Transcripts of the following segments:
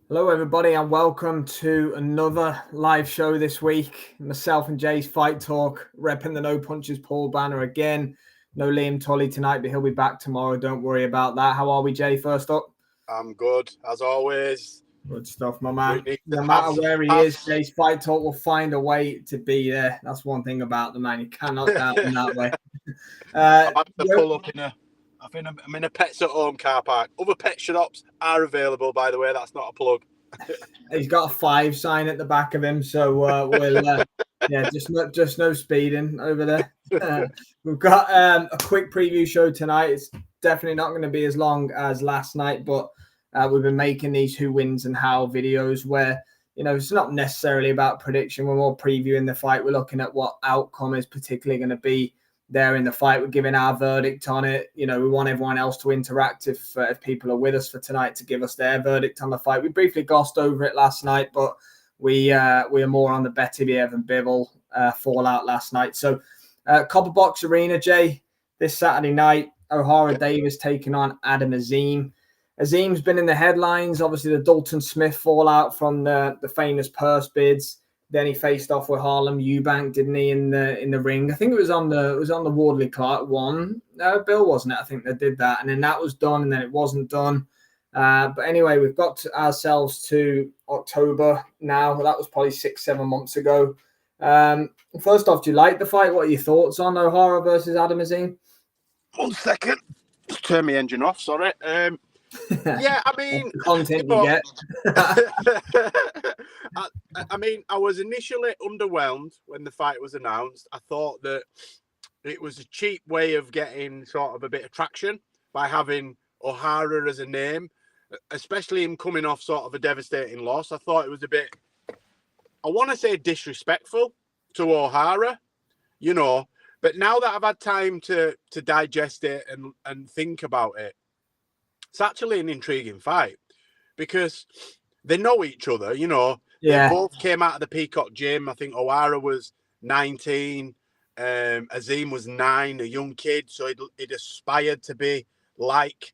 Hello, everybody, and welcome to another live show this week. Myself and Jay's Fight Talk, repping the No Punches Paul banner again. No Liam Tully tonight, but he'll be back tomorrow. Don't worry about that. How are we, Jay, first up? I'm good, as always. Good stuff, my man. No matter where he is, Jay's Fight Talk will find a way to be there. That's one thing about the man. You cannot doubt him that way. I'm having to pull up I'm in a Pets at Home car park. Other pet shops are available, by the way. That's not a plug. He's got a 5 sign at the back of him, so just no speeding over there. We've got a quick preview show tonight. It's definitely not going to be as long as last night, but we've been making these who wins and how videos where, it's not necessarily about prediction. We're more previewing the fight. We're looking at what outcome is particularly going to be there in the fight. We're giving our verdict on it. We want everyone else to interact if people are with us for tonight to give us their verdict on the fight. We briefly glossed over it last night, but we are more on the Beterbiev and Bivol fallout last night. So Copper Box Arena, Jay, this Saturday night, Ohara Davies taking on Adam Azim. Azim's been in the headlines. Obviously, the Dalton Smith fallout from the famous purse bids. Then he faced off with Harlem Eubank, didn't he, in the ring? I think it was on the Wardley Clark one. No, Bill, wasn't it? I think they did that, and then that was done, and then it wasn't done. But anyway, we've got ourselves to October now. Well, that was probably 6-7 months ago. First off, do you like the fight? What are your thoughts on Ohara versus Adam Azim? 1 second. Just turn my engine off. Sorry. Yeah, I mean, the content you get. I was initially underwhelmed when the fight was announced. I thought that it was a cheap way of getting sort of a bit of traction by having Ohara as a name, especially him coming off sort of a devastating loss. I thought it was a bit, I want to say disrespectful to Ohara, but now that I've had time to digest it and think about it, it's actually an intriguing fight because they know each other, Yeah. They both came out of the Peacock Gym. I think Ohara was 19, Azim was 9, a young kid, so he'd aspired to be like,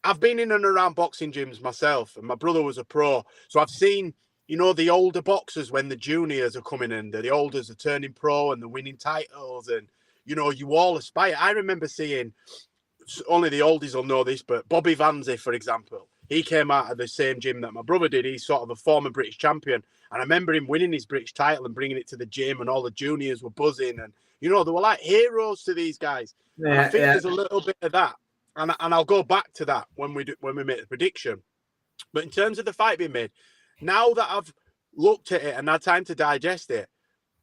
I've been in and around boxing gyms myself, and my brother was a pro, so I've seen, the older boxers when the juniors are coming in, the olders are turning pro and they're winning titles, and, you all aspire. I remember seeing, only the oldies will know this, but Bobby Vanzi, for example, he came out of the same gym that my brother did. He's sort of a former British champion. And I remember him winning his British title and bringing it to the gym, and all the juniors were buzzing. And, they were like heroes to these guys. Yeah, and I think there's a little bit of that. And I'll go back to that when we make the prediction. But in terms of the fight being made, now that I've looked at it and had time to digest it,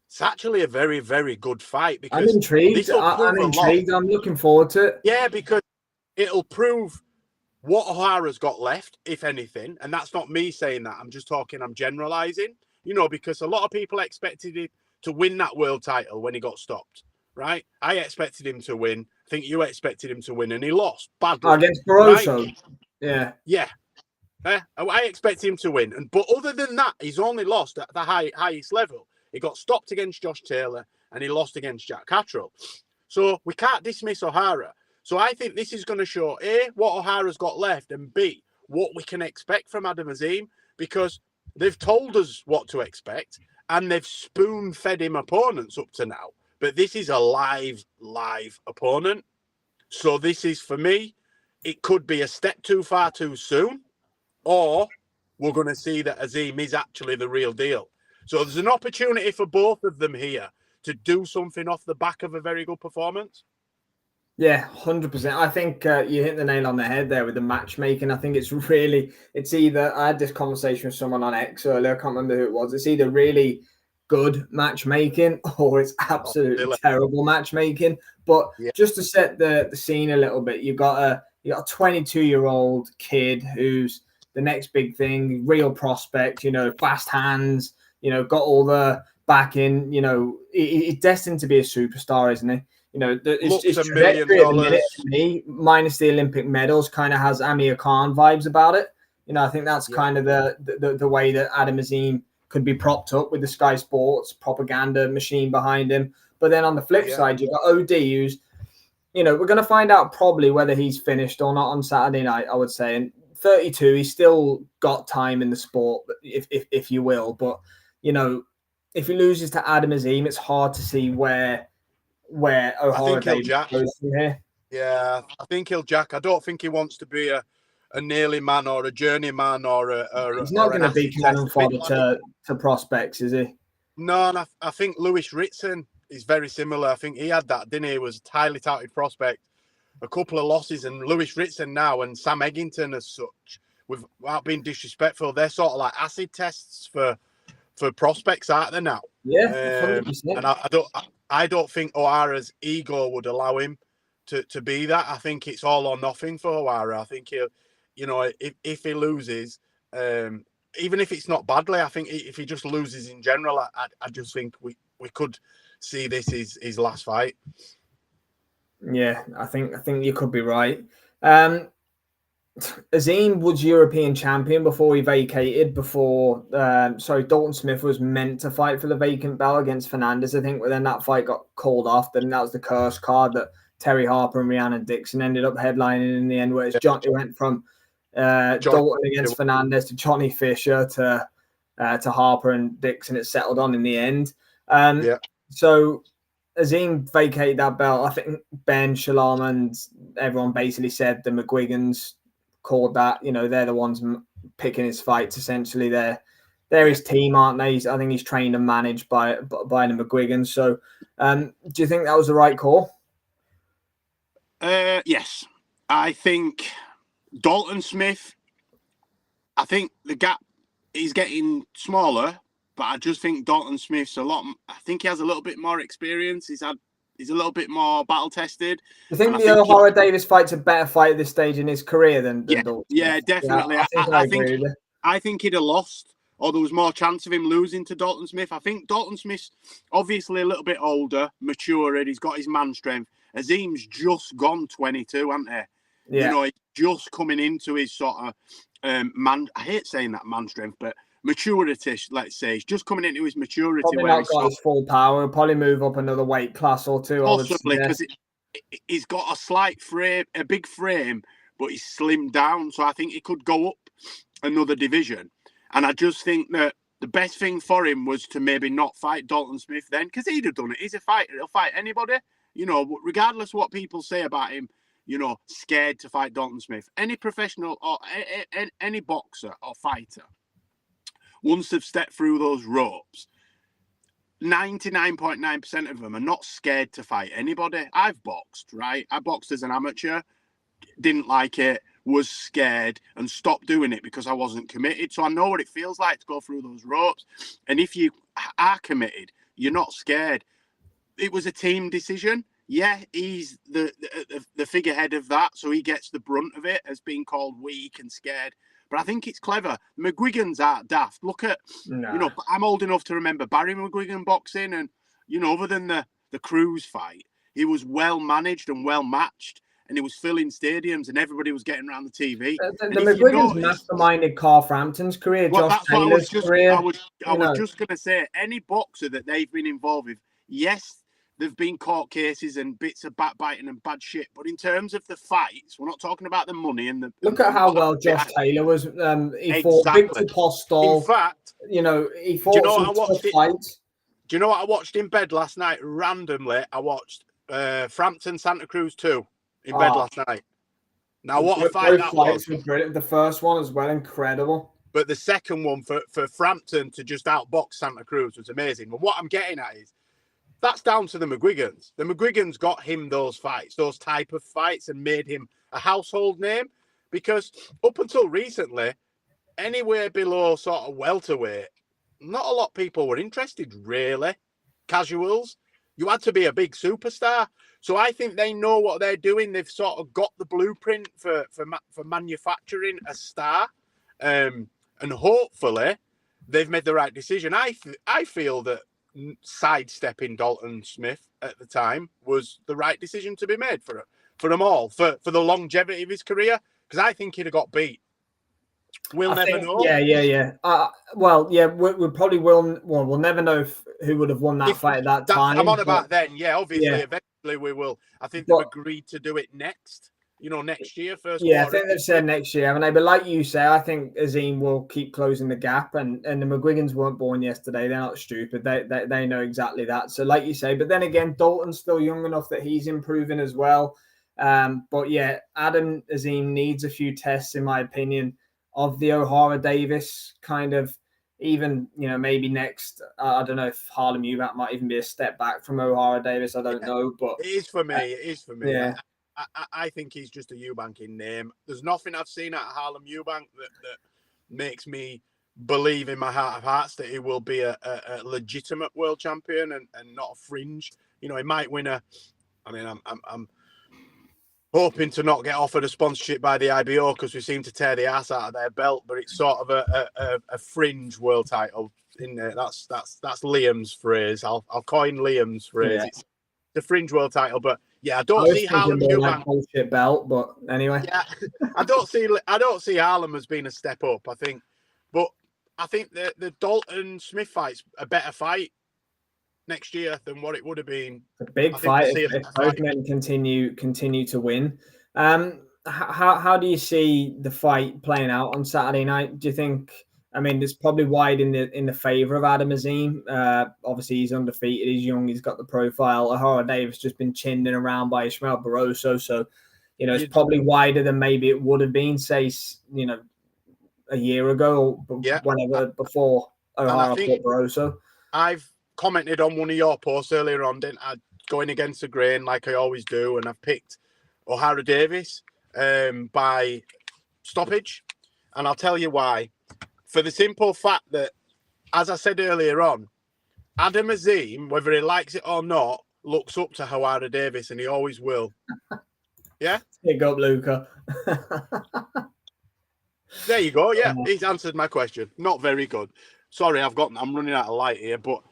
it's actually a very, very good fight. Because I'm intrigued. I'm looking forward to it. Yeah, because it'll prove what Ohara's got left, if anything. And that's not me saying that. I'm generalizing, because a lot of people expected him to win that world title when he got stopped, right? I expected him to win. I think you expected him to win, and he lost badly. Against Barroso. Right? Yeah. Yeah. I expected him to win. But other than that, he's only lost at the highest level. He got stopped against Josh Taylor, and he lost against Jack Catterall. So we can't dismiss Ohara. So I think this is going to show, A, what Ohara's got left, and B, what we can expect from Adam Azim, because they've told us what to expect, and they've spoon-fed him opponents up to now. But this is a live opponent. So this is, for me, it could be a step too far too soon, or we're going to see that Azim is actually the real deal. So there's an opportunity for both of them here to do something off the back of a very good performance. Yeah, 100%. I think you hit the nail on the head there with the matchmaking. I think it's either, I had this conversation with someone on X earlier, I can't remember who it was. It's either really good matchmaking or it's absolutely terrible matchmaking. But just to set the scene a little bit, you got a 22-year-old kid who's the next big thing, real prospect, fast hands, got all the backing, he's destined to be a superstar, isn't he? It's $1 million to me, minus the Olympic medals, kind of has Amir Khan vibes about it. I think that's kind of the way that Adam Azim could be propped up with the Sky Sports propaganda machine behind him. But then on the flip side, you've got OD, who's, we're going to find out probably whether he's finished or not on Saturday night, I would say. And 32. He's still got time in the sport, if you will. But you know, if he loses to Adam Azim, it's hard to see where Ohara Davies goes from here. Yeah, I think he'll jack. I don't think he wants to be a nearly man or a journeyman He's not going to be cannon fodder to prospects, is he? No, and I think Lewis Ritson is very similar. I think he had that, didn't he? He was a highly touted prospect. A couple of losses, and Lewis Ritson now and Sam Eggington as such, without being disrespectful, they're sort of like acid tests for prospects, aren't they now? Yeah, and I don't think O'Hara's ego would allow him to be that. I think it's all or nothing for O'Hara. I think he'll, you know, if he loses, even if it's not badly, I think if he just loses in general, I just think we could see this his last fight. Yeah, I think you could be right. Azim was European champion before he vacated. Dalton Smith was meant to fight for the vacant belt against Fernandez, I think, but then that fight got called off. Then that was the curse card that Terry Harper and Rhiannon Dixon ended up headlining in the end, where Johnny went from Dalton against Fernandez to Johnny Fisher to Harper and Dixon. It settled on in the end. So Azim vacated that belt. I think Ben, Shalom, and everyone basically said the McGuigans called that. You know, they're the ones picking his fights. Essentially, they're his team, aren't they? I think he's trained and managed by the McGuigans. So, do you think that was the right call? Yes, I think Dalton Smith. I think the gap is getting smaller. But I just think Dalton Smith's I think he has a little bit more experience. He's a little bit more battle tested. You think the Ohara Davies fight's a better fight at this stage in his career than Dalton Smith? Yeah, definitely. Yeah, I think he'd have lost, or there was more chance of him losing to Dalton Smith. I think Dalton Smith's obviously a little bit older, matured. He's got his man strength. Azim's just gone 22, hasn't he? Yeah. You know, he's just coming into his sort of man. I hate saying that man strength, but maturity, let's say. He's just coming into his maturity. Probably not got his full power. He'll probably move up another weight class or two. Possibly, because he's got a slight frame, a big frame, but he's slimmed down. So I think he could go up another division. And I just think that the best thing for him was to maybe not fight Dalton Smith then, because he'd have done it. He's a fighter. He'll fight anybody. You know, regardless of what people say about him, you know, scared to fight Dalton Smith. Any professional or any boxer or fighter, once they've stepped through those ropes, 99.9% of them are not scared to fight anybody. I've boxed, right? I boxed as an amateur, didn't like it, was scared, and stopped doing it because I wasn't committed. So I know what it feels like to go through those ropes. And if you are committed, you're not scared. It was a team decision. Yeah, he's the figurehead of that, so he gets the brunt of it as being called weak and scared. But I think it's clever. McGuigan's aren't daft. Look at, you know, I'm old enough to remember Barry McGuigan boxing, and, you know, other than the Cruz fight, he was well managed and well matched, and he was filling stadiums, and everybody was getting around the TV. The McGuigan's masterminded Carl Frampton's career, Josh Taylor's career. I was just going to say, any boxer that they've been involved with, yes, there've been court cases and bits of backbiting and bad shit, but in terms of the fights, we're not talking about the money and the. Look at how well Josh Taylor was. He fought Victor Postol. In fact, you know, he fought some tough fights. Do you know what I watched in bed last night? Randomly, I watched Frampton Santa Cruz 2 in bed last night. Now, what a fight that was! Brilliant. The first one as well, incredible. But the second one for Frampton to just outbox Santa Cruz was amazing. But what I'm getting at is, that's down to the McGuigans. The McGuigans got him those fights, those type of fights, and made him a household name. Because up until recently, anywhere below sort of welterweight, not a lot of people were interested, really. Casuals. You had to be a big superstar. So I think they know what they're doing. They've sort of got the blueprint for manufacturing a star. And hopefully they've made the right decision. I feel that sidestepping Dalton Smith at the time was the right decision to be made for them all, for the longevity of his career, because I think he'd have got beat. We'll never know. Yeah. We probably will. Well, we'll never know who would have won that fight at that time. I'm on about then. Yeah, obviously, eventually we will. I think they've agreed to do it next. next year, first Yeah, I quarter. think they've said next year, haven't they? But like you say, I think Azim will keep closing the gap, and the McGuigans weren't born yesterday. They're not stupid. They know exactly that. So like you say, but then again, Dalton's still young enough that he's improving as well. But yeah, Adam Azim needs a few tests, in my opinion, of the Ohara Davies kind of. Even, maybe next, I don't know if Harlem Eubank might even be a step back from Ohara Davies. I don't know, but it is for me. It is for me. Yeah. I think he's just a Eubank in name. There's nothing I've seen at Harlem Eubank that makes me believe in my heart of hearts that he will be a legitimate world champion and not a fringe. He might win I'm hoping to not get offered a sponsorship by the IBO because we seem to tear the ass out of their belt, but it's sort of a fringe world title in there. That's Liam's phrase. I'll coin Liam's phrase. Yeah. It's the fringe world title, but yeah, I don't see Harlem Eubank bullshit belt, but anyway. Yeah, I don't see Harlem as being a step up. I think the Dalton Smith fight's a better fight next year than what it would have been. A big fight if both men continue to win. How do you see the fight playing out on Saturday night? Do you think? I mean, it's probably wide in the favor of Adam Azim. Obviously, he's undefeated. He's young. He's got the profile. Ohara Davies just been chinned around by Ismael Barroso. So, it's probably wider than maybe it would have been, say, a year ago or whenever before Ohara fought Barroso. I've commented on one of your posts earlier on, didn't I? Going against the grain like I always do, and I've picked Ohara Davies by stoppage, and I'll tell you why. For the simple fact that, as I said earlier on, Adam Azim, whether he likes it or not, looks up to Ohara Davies, and he always will. Yeah? Pick up, Luca. There you go. Yeah, he's answered my question. Not very good. Sorry, I'm running out of light here, but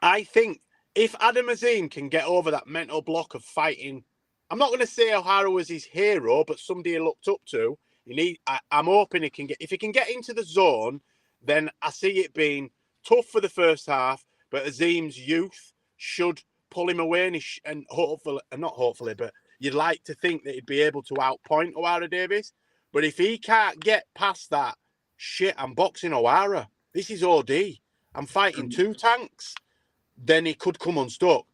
I think if Adam Azim can get over that mental block of fighting, I'm not going to say Ohara was his hero, but somebody he looked up to. I'm hoping he can get. If he can get into the zone, then I see it being tough for the first half. But Azim's youth should pull him away, and hopefully, not hopefully, but you'd like to think that he'd be able to outpoint Ohara Davies. But if he can't get past that, shit, I'm boxing Ohara. This is OD. I'm fighting two tanks. Then he could come unstuck.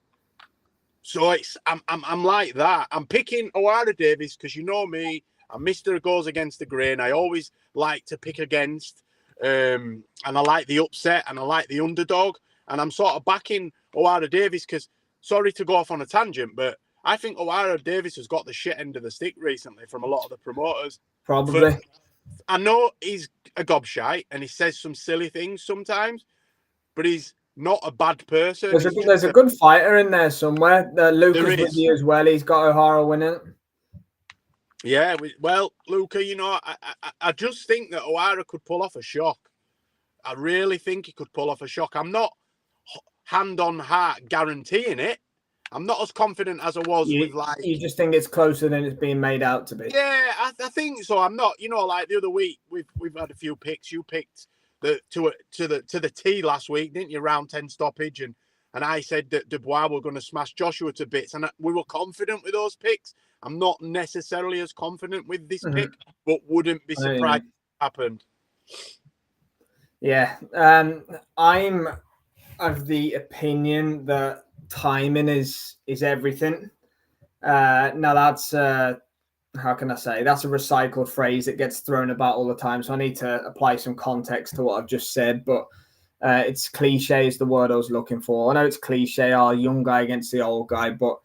So I'm like that. I'm picking Ohara Davies because you know me. I'm Mr. Goes Against the Grain. I always like to pick against. And I like the upset and I like the underdog. And I'm sort of backing Ohara Davies because, sorry to go off on a tangent, but I think Ohara Davies has got the shit end of the stick recently from a lot of the promoters. Probably. I know he's a gobshite and he says some silly things sometimes, but he's not a bad person. There's a good fighter in there somewhere. Luca's with you as well. He's got Ohara winning. Yeah, well, Luca, I just think that Ohara could pull off a shock. I really think he could pull off a shock. I'm not hand on heart guaranteeing it. I'm not as confident as I was with like. You just think it's closer than it's being made out to be. Yeah, I think so. I'm not. Like the other week, we've had a few picks. You picked to the T last week, didn't you? Round 10 stoppage, and I said that Dubois were going to smash Joshua to bits, and we were confident with those picks. I'm not necessarily as confident with this pick, but wouldn't be surprised if it happened. Yeah, I'm of the opinion that timing is everything. Now that's how can I say? That's a recycled phrase that gets thrown about all the time. So I need to apply some context to what I've just said, but it's cliche is the word I was looking for. I know it's cliche, our young guy against the old guy, but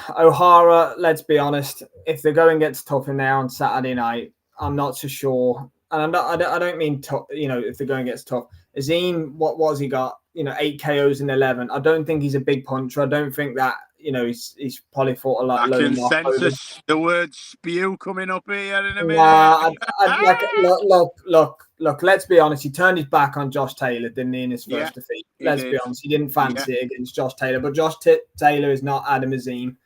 Ohara, let's be honest, if the going gets tough in there on Saturday night, I'm not so sure. And I don't mean tough, if the going gets tough. Azim, what has he got? 8 KOs in 11. I don't think he's a big puncher. I don't think that, he's probably fought a lot. I can sense the word spew coming up here in a minute. Look, let's be honest. He turned his back on Josh Taylor, didn't he, in his first defeat? Let's be honest. He didn't fancy it against Josh Taylor, but Josh Taylor is not Adam Azim.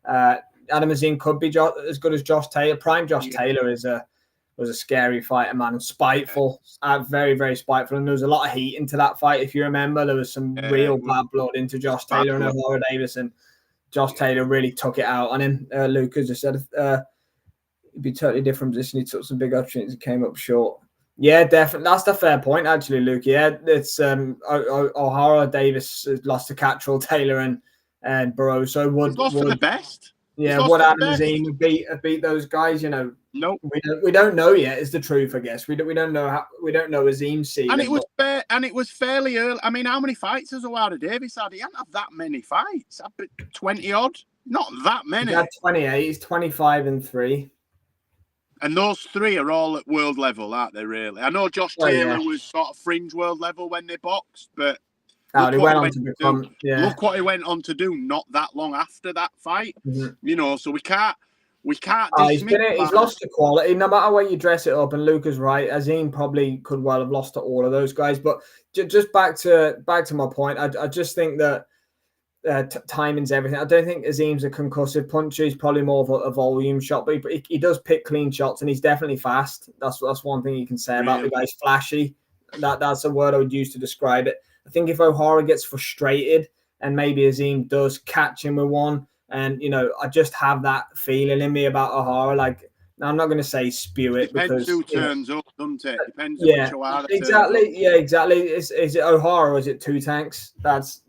Adam Azim could be as good as Josh Taylor. Prime Josh Taylor was a scary fighter, man, and spiteful, very, very spiteful. And there was a lot of heat into that fight. If you remember, there was some real bad blood into Josh Taylor and Ohara Davies. And Josh Taylor really took it out on him. Luke, as I said, it'd be a totally different position. He took some big opportunities and came up short. Yeah, definitely. That's the fair point, actually, Luke. Yeah, it's Ohara Davies lost to Cattrall, Taylor, and Barroso. He's lost to the best. Yeah, would Adam Azim have beat those guys? Nope. We don't know yet. Is the truth, I guess. We don't know Azim's season. And it was fairly early. I mean, how many fights has Ohara Davies had? He hadn't had that many fights. 20 odd. Not that many. He's had 28. He's 25-3. And those 3 are all at world level, aren't they? Really? I know Josh Taylor was sort of fringe world level when they boxed, but look what he went on to do not that long after that fight. Mm-hmm. So we can't he's lost to quality no matter way you dress it up. And Luke is right. Azim probably could well have lost to all of those guys. But just back to my point, I just think that timing's everything. I don't think Azim's a concussive puncher. He's probably more of a volume shot, but he does pick clean shots, and he's definitely fast. That's one thing you can say about the guy's flashy. That's a word I would use to describe it. I think if Ohara gets frustrated and maybe Azim does catch him with one, and I just have that feeling in me about Ohara. Like, I'm not going to say spew it depends who turns up, doesn't it? Depends which Ohara exactly. Turns up. Yeah, exactly. Is it Ohara or is it Two Tanks? That's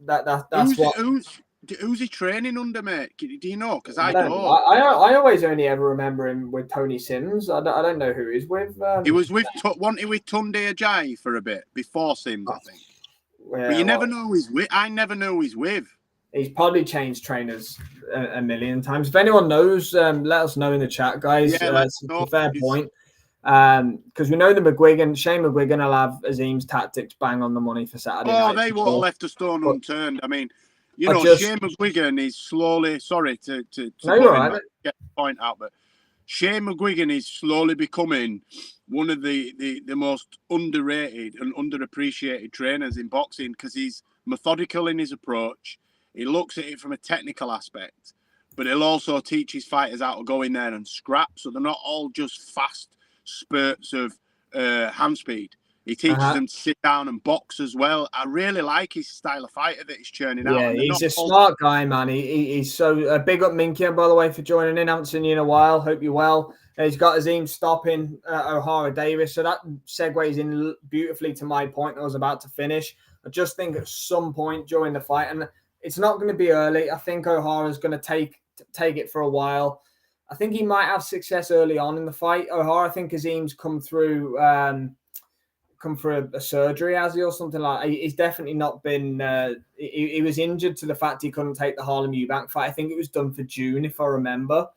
who's he training under, mate? Do you know? Because I don't. I always only ever remember him with Tony Sims. I don't know who he's with. He was with Tunde Ajayi for a bit before Sims, I think. Yeah, but you never know who he's with. I never know who he's with. He's probably changed trainers a million times. If anyone knows, let us know in the chat, guys. It's a fair point. Because we know Shane McGuigan will have Azim's tactics bang on the money for Saturday night. They won't have left a stone unturned. I mean, Shane McGuigan is slowly, sorry to get the point out, but Shane McGuigan is slowly becoming one of the most underrated and underappreciated trainers in boxing because he's methodical in his approach. He looks at it from a technical aspect, but he'll also teach his fighters how to go in there and scrap, so they're not all just fast spurts of hand speed. He teaches them to sit down and box as well. I really like his style of fighter that he's churning out. Yeah, he's a smart guy, man. He's so big up Minky, by the way, for joining in. I haven't seen you in a while. Hope you're well. He's got Azim stopping Ohara Davies, so that segues in beautifully to my point I was about to finish. I just think at some point during the fight, and it's not going to be early. I think Ohara's going to take it for a while. I think he might have success early on in the fight. Ohara, I think Azim's come through a surgery, has he, or something like that? He's definitely not been. He was injured to the fact he couldn't take the Harlem Eubank fight. I think it was done for June, if I remember.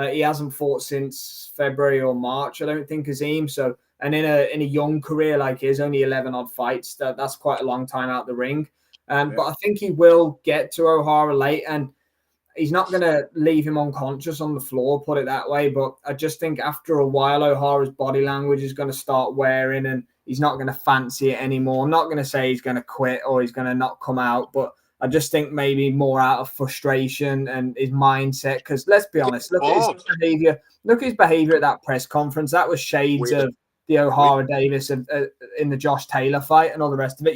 He hasn't fought since February or March, I don't think, Azim. So, and in a young career like his, only 11 odd fights. That's quite a long time out the ring. But I think he will get to Ohara late, and he's not going to leave him unconscious on the floor, put it that way. But I just think after a while, O'Hara's body language is going to start wearing, and he's not going to fancy it anymore. I'm not going to say he's going to quit or he's going to not come out, but I just think maybe more out of frustration and his mindset. Because let's be honest, look at his behavior. Look at his behavior at that press conference. That was shades of the Ohara Davies in the Josh Taylor fight and all the rest of it.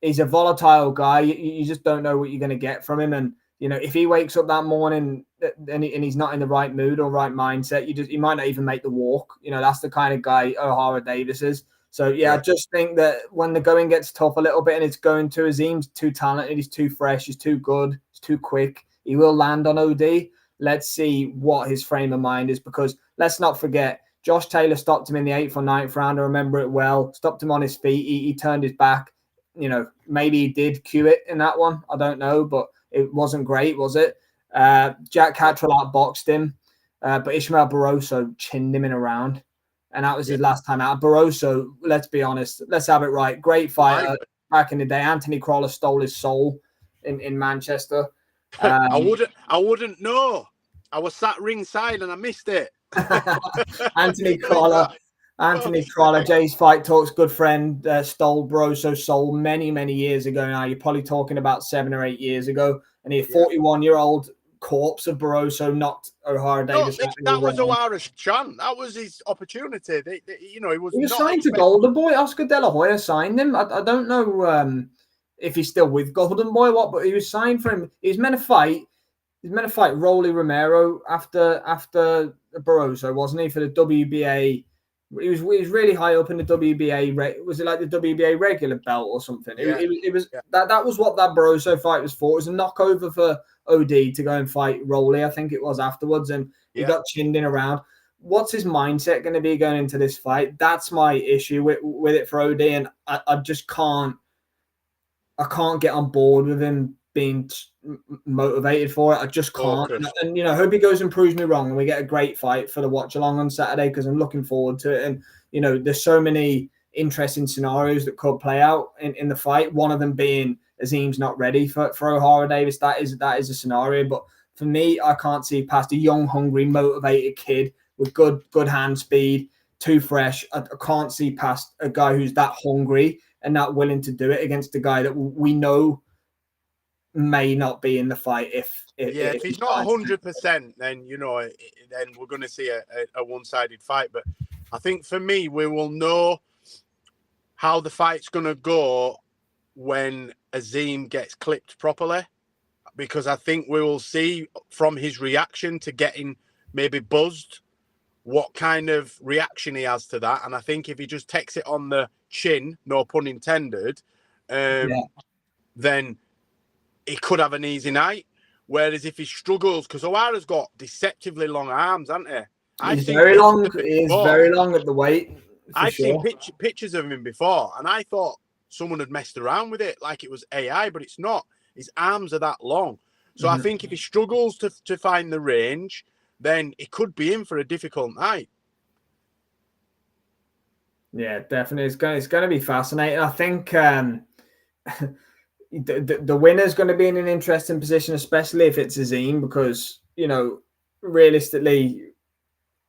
He's a volatile guy. You just don't know what you're going to get from him. And, if he wakes up that morning and he's not in the right mood or right mindset, he might not even make the walk. That's the kind of guy Ohara Davies is. So, I just think that when the going gets tough a little bit and it's going to Azim's too talented, he's too fresh, he's too good, he's too quick. He will land on OD. Let's see what his frame of mind is, because let's not forget, Josh Taylor stopped him in the 8th or 9th round. I remember it well. Stopped him on his feet. He turned his back. Maybe he did cue it in that one. I don't know, but it wasn't great, was it? Jack Cattrall outboxed him, but Ishmael Barroso chinned him in a round, and that was his last time out. Barroso, let's be honest, let's have it right. Great fighter back in the day. Anthony Crawler stole his soul in Manchester. I wouldn't know. I was sat ringside and I missed it. Anthony Crawler, Jay's Fight Talk's good friend, stole Barroso's soul many, many years ago now. You're probably talking about 7 or 8 years ago. And a 41-year-old corpse of Barroso knocked Ohara Davies. That was O'Hara's chance. That was his opportunity. He was signed to Golden Boy. Oscar De La Hoya signed him. I don't know. if he's still with Golden Boy. What? But he was signed for him. He was meant to fight. He's meant to fight Rolly Romero after Barroso, wasn't he? For the WBA. He was really high up in the WBA. Was it like the WBA regular belt or something? Yeah. It was that was what that Barroso fight was for. It was a knockover for OD to go and fight Rolly, I think it was, afterwards, and he got chinned in a round. What's his mindset going to be going into this fight? That's my issue with it for OD, and I just can't. I can't get on board with him being motivated for it. I just can't. And, I hope he goes and proves me wrong and we get a great fight for the watch along on Saturday, because I'm looking forward to it. And, there's so many interesting scenarios that could play out in the fight. One of them being Azim's not ready for Ohara Davies. That is a scenario. But for me, I can't see past a young, hungry, motivated kid with good hand speed, too fresh. I can't see past a guy who's that hungry and not willing to do it against a guy that we know may not be in the fight. If he's not 100%, then then we're going to see a one-sided fight. But I think for me, we will know how the fight's going to go when Azim gets clipped properly, because I think we will see from his reaction to getting maybe buzzed what kind of reaction he has to that. And I think if he just takes it on the chin, no pun intended, then he could have an easy night. Whereas if he struggles, because Ohara's got deceptively long arms, hasn't he? He's very long. He is very long at the weight. I've seen pictures of him before, and I thought someone had messed around with it like it was AI, but it's not. His arms are that long. So I think if he struggles to find the range, then it could be in for a difficult night. Yeah, definitely. It's going to be fascinating. I think the winner's going to be in an interesting position, especially if it's Azim, because, realistically,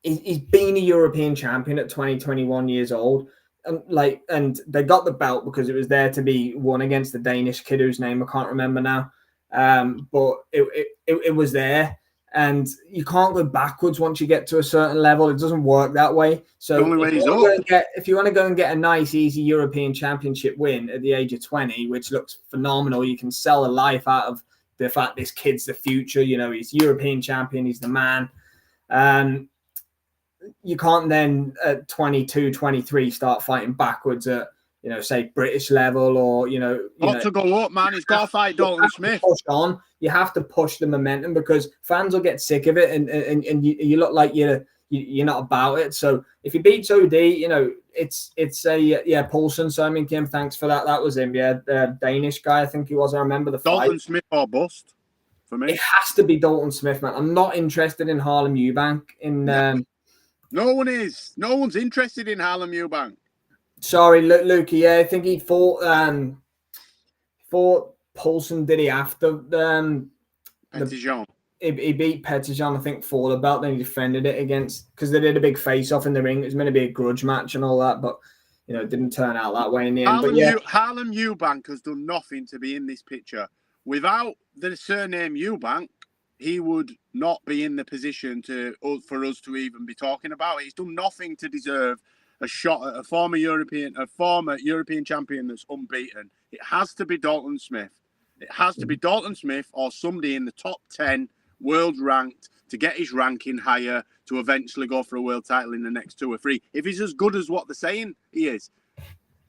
he's been a European champion at 21 years old. And they got the belt because it was there to be won against the Danish kid whose name I can't remember now. But it was there. And you can't go backwards once you get to a certain level. It doesn't work that way. So if you want to go and get a nice, easy European Championship win at the age of 20, which looks phenomenal, you can sell a life out of the fact this kid's the future. He's European champion. He's the man. You can't then at 22, 23 start fighting backwards at, say British level or, Got to go up, man. He's got to fight Dalton Smith. Push on. You have to push the momentum because fans will get sick of it and you look like you're not about it. So if he beats OD, it's Paulson. So Kim, thanks for that. That was him. Yeah, the Danish guy, I think he was. I remember the fight. Dalton Smith or bust for me. It has to be Dalton Smith, man. I'm not interested in Harlem Eubank. No one is. No one's interested in Harlem Eubank. Sorry, Lukey. Yeah, I think he fought Paulson, did he, after Petitjean? He beat Petitjean, I think, for the belt. Then he defended it because they did a big face-off in the ring. It was meant to be a grudge match and all that, but it didn't turn out that way in the end. Harlem Eubank has done nothing to be in this picture. Without the surname Eubank, he would not be in the position for us to even be talking about it. He's done nothing to deserve a shot at a former European champion that's unbeaten. It has to be Dalton Smith. It has to be Dalton Smith or somebody in the top 10 world ranked to get his ranking higher to eventually go for a world title in the next 2 or 3. If he's as good as what they're saying he is.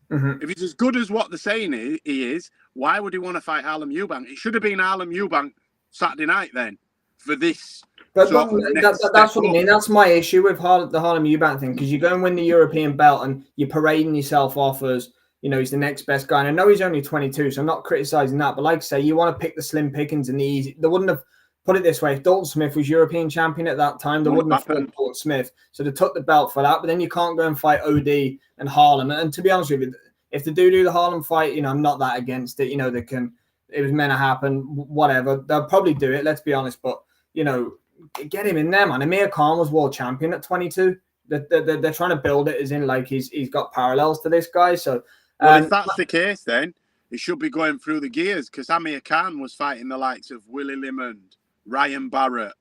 If he's as good as what they're saying he is, why would he want to fight Harlem Eubank? It should have been Harlem Eubank Saturday night then for this. But that's what I mean. That's my issue with the Harlem Eubank thing, because you go and win the European belt and you're parading yourself off as, he's the next best guy. And I know he's only 22, so I'm not criticizing that. But like I say, you want to pick the slim pickings and the easy. They wouldn't have put it this way. If Dalton Smith was European champion at that time, they wouldn't have fought Dalton Smith. So they took the belt for that. But then you can't go and fight OD and Harlem. And to be honest with you, if they do the Harlem fight, I'm not that against it. They can. It was meant to happen. Whatever. They'll probably do it. Let's be honest. But get him in there, man. Amir Khan was world champion at 22. They're trying to build it as in like he's got parallels to this guy. So, if that's the case, then he should be going through the gears, because Amir Khan was fighting the likes of Willie Limond, Ryan Barrett,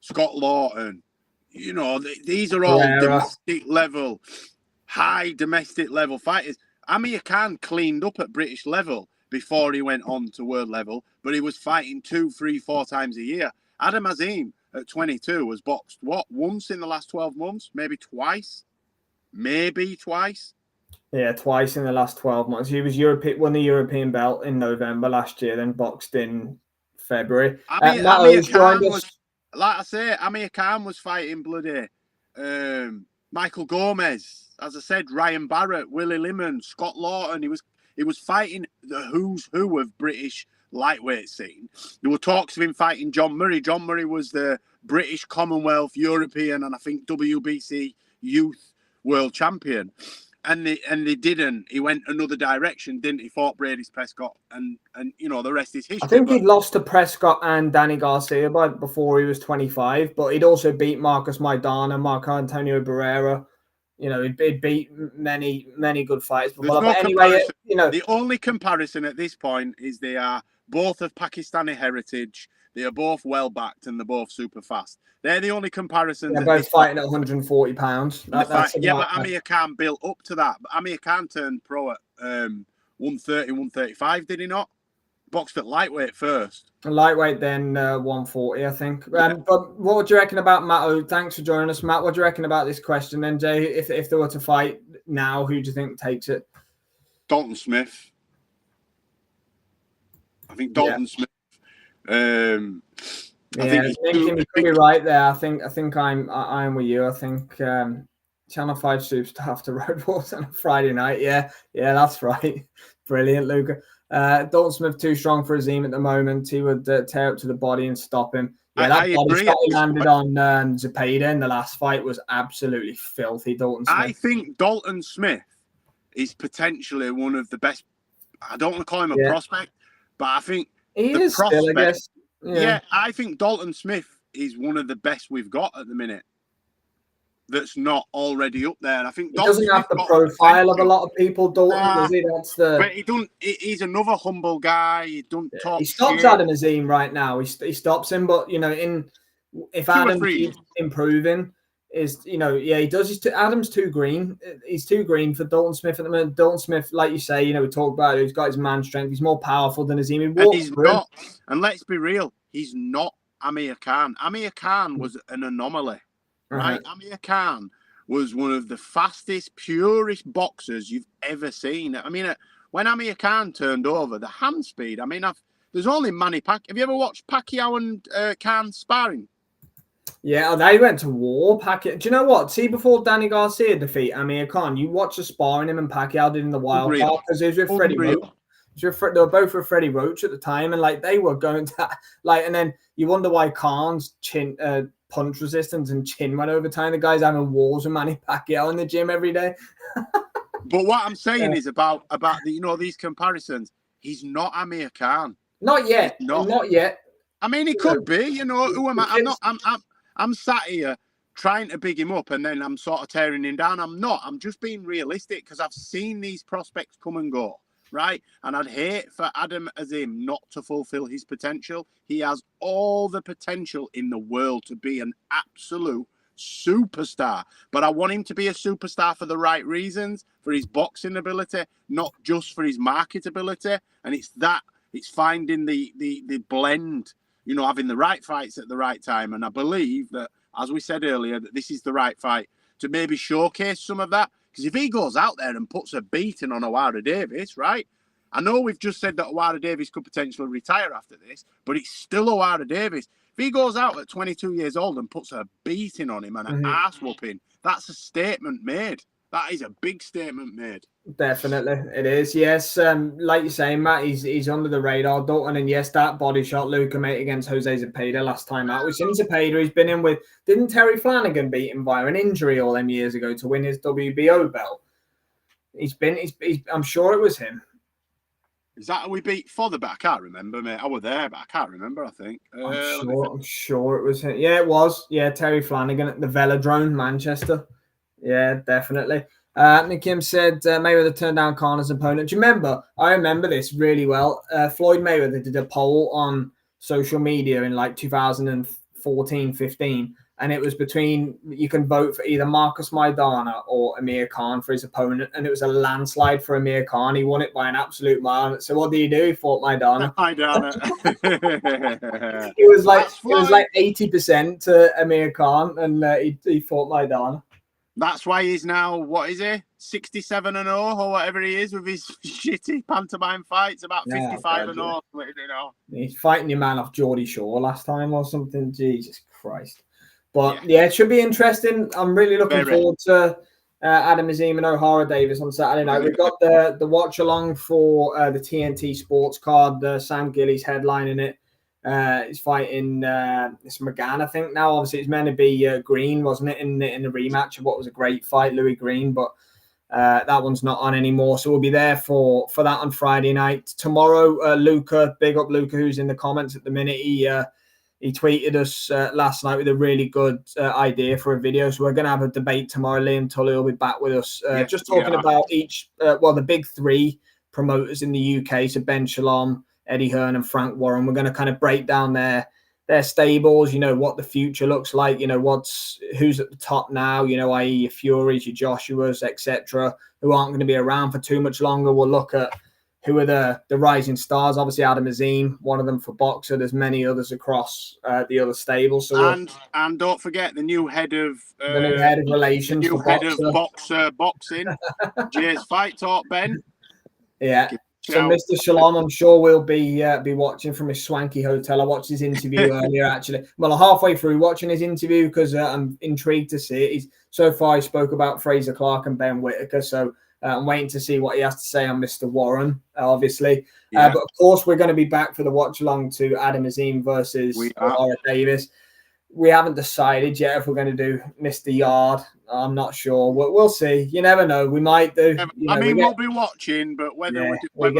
Scott Lawton. These are all high domestic level fighters. Amir Khan cleaned up at British level before he went on to world level, but he was fighting 2, 3, 4 times a year. Adam Azim at 22 was boxed, once in the last 12 months? Maybe twice? Yeah, twice in the last 12 months. He was won the European belt in November last year, then boxed in February. Amir Khan was, like I say, Amir Khan was fighting bloody Michael Gomez. As I said, Ryan Barrett, Willie Lemon, Scott Lawton. He was fighting the who's who of British lightweight scene. There were talks of him fighting John Murray. John Murray was the British Commonwealth, European, and I think WBC youth world champion. And they didn't. He went another direction, didn't he? Fought Brady Prescott, and the rest is history. I think he'd lost to Prescott and Danny Garcia before he was 25, but he'd also beat Marcus Maidana, Marco Antonio Barrera. He'd beat many good fighters before. But anyway, the only comparison at this point is they are both of Pakistani heritage. They are both well backed and they're both super fast. They're the only comparisons. They're both fighting at 140 pounds. But Amir Khan built up to that. But Amir Khan turned pro at 130, 135, did he not? Boxed at lightweight first. Lightweight, then 140, I think. But what do you reckon about Matt? Oh, thanks for joining us, Matt. What do you reckon about this question then, Jay? If they were to fight now, who do you think takes it? Dalton Smith. I think Dalton Smith. I think you could be right there. I think I'm with you. I think Channel 5 Superstar after Road Wars on a Friday night. Yeah, that's right. Brilliant, Luca. Dalton Smith too strong for Azim at the moment. He would tear up to the body and stop him. Yeah, that body shot he landed on Zepeda in the last fight was absolutely filthy. Dalton Smith. I think Dalton Smith is potentially one of the best. I don't want to call him a prospect, but I think he is still, I guess. Yeah, I think Dalton Smith is one of the best we've got at the minute. That's not already up there. I think he doesn't have the profile of a lot of people. Dalton, does he? But he don't. He's another humble guy. He don't talk. He stops Adam Azim right now. He stops him, but if Adam keeps improving, he does. Adam's too green. He's too green for Dalton Smith at the moment. Dalton Smith, like you say, we talked about it, he's got his man strength. He's more powerful than Azim. And he's not. And let's be real, he's not Amir Khan. Amir Khan was an anomaly. Right, Amir Khan was one of the fastest, purest boxers you've ever seen. I mean, when Amir Khan turned over, the hand speed. I mean, there's only Manny Pacquiao. Have you ever watched Pacquiao and Khan sparring? Yeah, they went to war. Pacquiao. Do you know what? See, before Danny Garcia defeat Amir Khan, you watch the sparring him and Pacquiao did in the wild card because it was with Freddie Roach. They were both with Freddie Roach at the time, and they were going to and then you wonder why Khan's punch resistance and chin went over time. The guy's having wars with Manny Pacquiao in the gym every day. But what I'm saying is about these comparisons. He's not Amir Khan. Not yet. Not yet. I mean, he could be. Who am I? I'm sat here trying to big him up, and then I'm sort of tearing him down. I'm not. I'm just being realistic because I've seen these prospects come and go. Right, and I'd hate for Adam Azim not to fulfill his potential. He has all the potential in the world to be an absolute superstar, but I want him to be a superstar for the right reasons, for his boxing ability, not just for his marketability. And it's finding the blend, having the right fights at the right time. And I believe that, as we said earlier, that this is the right fight to maybe showcase some of that. Because if he goes out there and puts a beating on Ohara Davies, right? I know we've just said that Ohara Davies could potentially retire after this, but it's still Ohara Davies. If he goes out at 22 years old and puts a beating on him and an ass whooping, that's a statement made. That is a big statement made. Definitely, it is. Yes, like you're saying, Matt, he's under the radar, Dalton, and yes, that body shot Luca made against Jose Zepeda last time out. We've seen Zepeda. He's been in with. Didn't Terry Flanagan beat him via an injury all them years ago to win his WBO belt? He's. I'm sure it was him. Is that how we beat Fodder? I can't remember, mate. I was there, but I can't remember. I think. I'm sure it was him. Yeah, it was. Yeah, Terry Flanagan at the Velodrome, Manchester. Yeah, definitely. Nick Kim said Mayweather turned down Connor's opponent. Do you remember? I remember this really well. Floyd Mayweather did a poll on social media in 2014, 15, and it was between, you can vote for either Marcus Maidana or Amir Khan for his opponent, and it was a landslide for Amir Khan. He won it by an absolute mile. So what did he do? He fought Maidana. It was like 80% to Amir Khan, and he fought Maidana. That's why he's now, what is he, 67-0 or whatever he is with his shitty pantomime fights, about 55-0. He's fighting your man off Geordie Shore last time or something. Jesus Christ. But yeah, it should be interesting. I'm really looking forward to Adam Azim and Ohara Davies on Saturday night. We've got the watch along for the TNT Sports card. Sam Gillies headlining it. He's fighting it's McGann, I think now. Obviously, it's meant to be Green, wasn't it, in the rematch of what was a great fight, Louis Green, but that one's not on anymore. So we'll be there for that on Friday night. Tomorrow, Luca, big up Luca, who's in the comments at the minute. He tweeted us last night with a really good idea for a video. So we're going to have a debate tomorrow. Liam Tully will be back with us, just talking about each, the big three promoters in the UK. So Ben Shalom, Eddie Hearn, and Frank Warren. We're going to kind of break down their stables, what the future looks like, who's at the top now, i.e. your Furies, your Joshuas, etc., who aren't going to be around for too much longer. We'll look at who are the rising stars. Obviously, Adam Azim, one of them for Boxer. There's many others across the other stables. So and don't forget the new head of relations, the new head of Boxer boxing. Cheers, Fight Talk, Ben. Yeah. So Mr. Shalom, I'm sure we'll be watching from his swanky hotel. I watched his interview earlier, actually. Well, halfway through watching his interview because I'm intrigued to see it. So far, he spoke about Fraser Clark and Ben Whittaker. So I'm waiting to see what he has to say on Mr. Warren, obviously. But of course, we're going to be back for the watch along to Adam Azim versus Ohara Davies. We haven't decided yet if we're going to do Mr. Yard. I'm not sure. We'll see. You never know. We might do. We'll be watching, but whether we're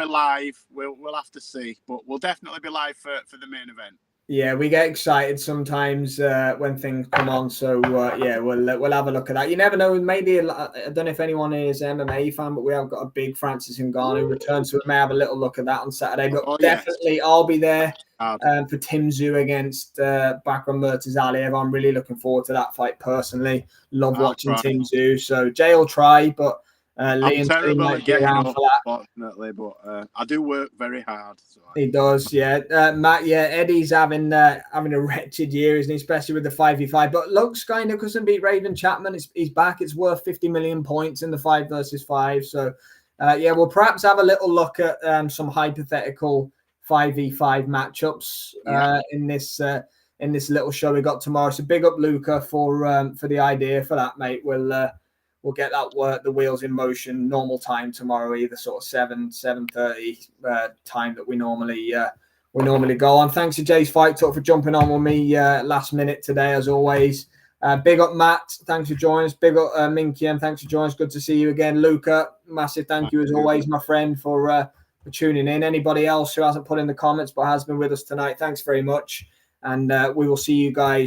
live, we'll have to see. But we'll definitely be live for the main event. Yeah, we get excited sometimes when things come on. So we'll have a look at that. You never know. Maybe I don't know if anyone is MMA fan, but we have got a big Francis Ngannou return, so we may have a little look at that on Saturday. But definitely, I'll be there for Tim Tszyu against Bakram Murtazaliev. I'm really looking forward to that fight personally. Love watching Tim Tszyu. So Jay will try, but I'm terrible at getting up, unfortunately, but I do work very hard. So. He does, Matt, Eddie's having a wretched year, isn't he? Especially with the 5v5. But look, Sky Nicholson beat Raven Chapman. He's back. It's worth 50 million points in the 5 versus 5. So, we'll perhaps have a little look at some hypothetical 5v5 matchups in this little show we got tomorrow. So big up Luca for the idea for that, mate. We'll get the wheels in motion. Normal time tomorrow, either sort of 7:30 time that we normally go on. Thanks to Jay's Fight Talk for jumping on with me last minute today, as always. Big up Matt, thanks for joining us. Big up Minkian, thanks for joining us. Good to see you again, Luca. Massive thank you as always, my friend, for tuning in. Anybody else who hasn't put in the comments but has been with us tonight, thanks very much, and we will see you guys